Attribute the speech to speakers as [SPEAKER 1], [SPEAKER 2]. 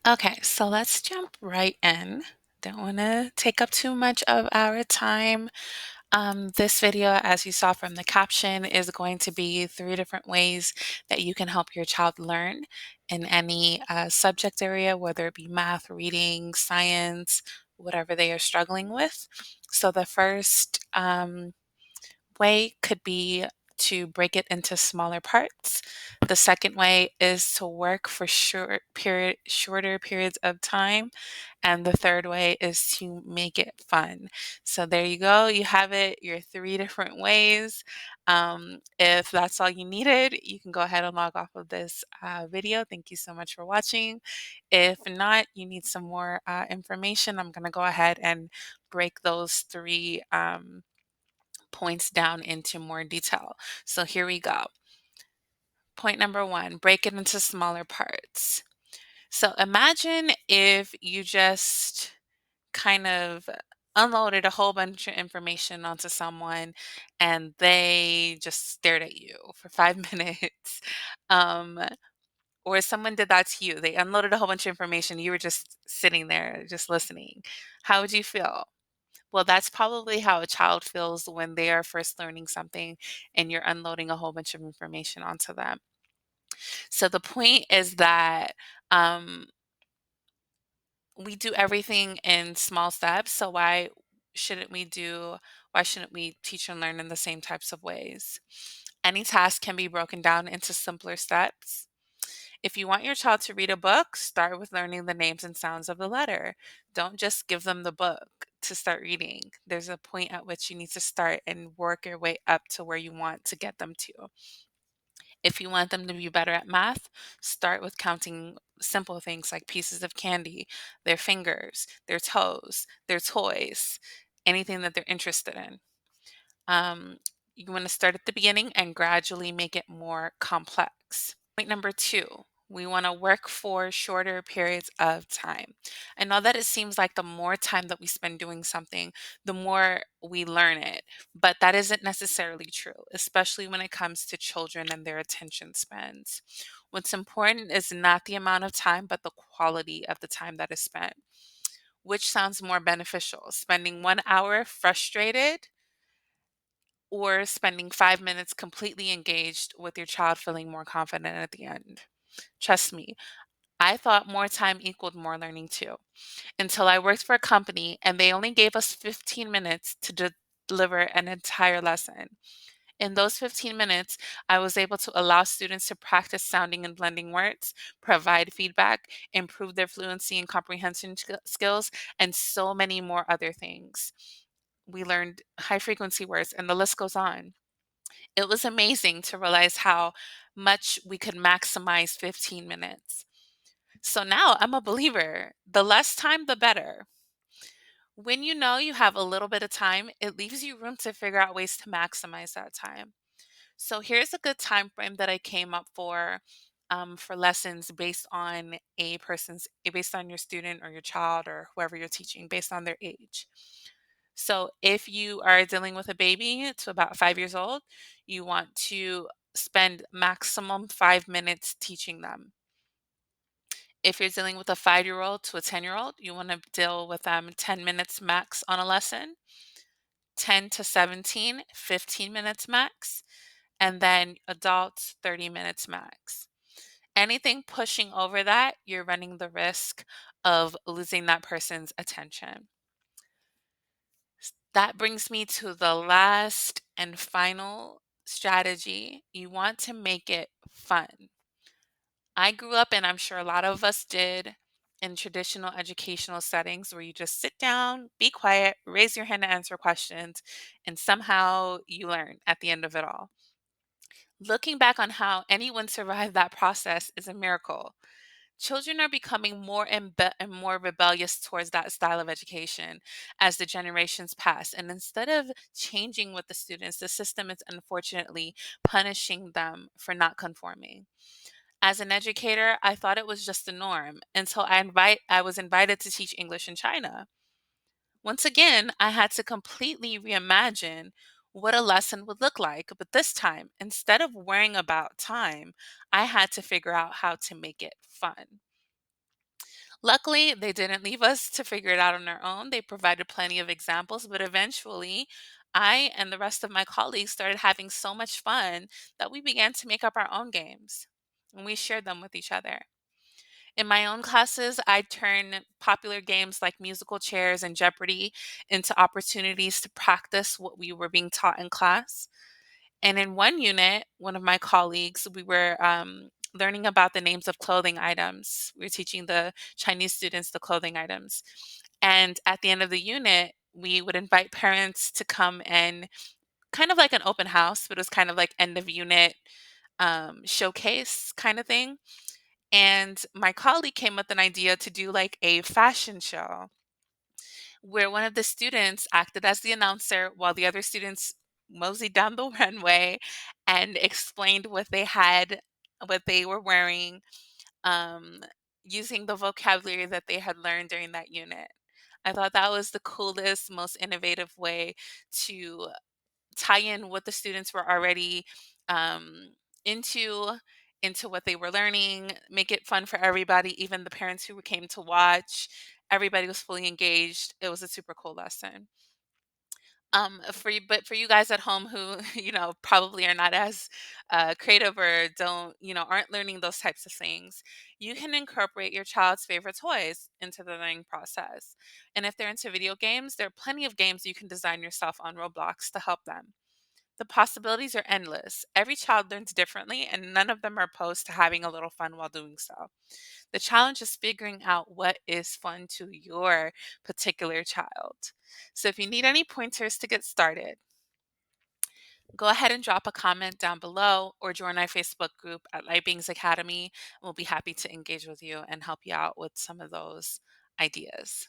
[SPEAKER 1] Okay, so let's jump right in. Don't want to take up too much of our time. This video, as you saw from the caption, is going to be three different ways that you can help your child learn in any subject area, whether it be math, reading, science, whatever they are struggling with. So the first way could be to break it into smaller parts. The second way is to work for shorter periods of time. And the third way is to make it fun. So there you go. You have it, your three different ways. If that's all you needed, you can go ahead and log off of this video. Thank you so much for watching. If not, you need some more information, I'm going to go ahead and break those three points down into more detail. So here we go. Point number one, break it into smaller parts. So imagine if you just kind of unloaded a whole bunch of information onto someone and they just stared at you for 5 minutes. Um, or someone did that to you. They unloaded a whole bunch of information. You were just sitting there, just listening. How would you feel? Well, that's probably how a child feels when they are first learning something and you're unloading a whole bunch of information onto them. So the point is that um, we do everything in small steps. So shouldn't we do, why shouldn't we teach and learn in the same types of ways? Any task can be broken down into simpler steps. If you want your child to read a book, start with learning the names and sounds of the letter. Don't just give them the book to start reading. There's a point at which you need to start and work your way up to where you want to get them to. If you want them to be better at math, start with counting simple things like pieces of candy, their fingers, their toes, their toys, anything that they're interested in. Um, you want to start at the beginning and gradually make it more complex. Point number two, we want to work for shorter periods of time. I know that it seems like the more time that we spend doing something, the more we learn it, but that isn't necessarily true, especially when it comes to children and their attention spans. What's important is not the amount of time, but the quality of the time that is spent. Which sounds more beneficial, spending 1 hour frustrated or spending 5 minutes completely engaged with your child feeling more confident at the end? Trust me, I thought more time equaled more learning too, until I worked for a company and they only gave us 15 minutes to deliver an entire lesson. In those 15 minutes, I was able to allow students to practice sounding and blending words, provide feedback, improve their fluency and comprehension skills, and so many more other things. We learned high frequency words, and the list goes on. It was amazing to realize how much we could maximize 15 minutes. So now I'm a believer. The less time, the better. When you know you have a little bit of time, it leaves you room to figure out ways to maximize that time. So here's a good time frame that I came up for lessons based on based on your student or your child or whoever you're teaching, based on their age. So if you are dealing with a baby to about 5 years old, you want to spend maximum 5 minutes teaching them. If you're dealing with a 5-year old to a 10-year old, you want to deal with them 10 minutes max on a lesson, 10 to 17, 15 minutes max, and then adults, 30 minutes max. Anything pushing over that, you're running the risk of losing that person's attention. That brings me to the last and final strategy. You want to make it fun. I grew up, and I'm sure a lot of us did, in traditional educational settings where you just sit down, be quiet, raise your hand to answer questions, and somehow you learn at the end of it all. Looking back on how anyone survived that process is a miracle. Children are becoming more and more rebellious towards that style of education as the generations pass. And instead of changing with the students, the system is unfortunately punishing them for not conforming. As an educator, I thought it was just the norm until I was invited to teach English in China. Once again, I had to completely reimagine what a lesson would look like, but this time, instead of worrying about time, I had to figure out how to make it fun. Luckily, they didn't leave us to figure it out on our own. They provided plenty of examples, but eventually, I and the rest of my colleagues started having so much fun that we began to make up our own games and we shared them with each other. In my own classes, I turn popular games like musical chairs and Jeopardy into opportunities to practice what we were being taught in class. And in one unit, one of my colleagues, we were learning about the names of clothing items. We were teaching the Chinese students the clothing items. And at the end of the unit, we would invite parents to come and kind of like an open house, but it was kind of like end of unit showcase kind of thing. And my colleague came with an idea to do like a fashion show where one of the students acted as the announcer while the other students moseyed down the runway and explained what they were wearing, um, using the vocabulary that they had learned during that unit. I thought that was the coolest, most innovative way to tie in what the students were already um, into into what they were learning, make it fun for everybody, even the parents who came to watch. Everybody was fully engaged. It was a super cool lesson. For you, but for you guys at home who probably are not as creative or don't aren't learning those types of things, you can incorporate your child's favorite toys into the learning process. And if they're into video games, there are plenty of games you can design yourself on Roblox to help them. The possibilities are endless. Every child learns differently, and none of them are opposed to having a little fun while doing so. The challenge is figuring out what is fun to your particular child. So if you need any pointers to get started, go ahead and drop a comment down below or join our Facebook group at Light Beings Academy. And we'll be happy to engage with you and help you out with some of those ideas.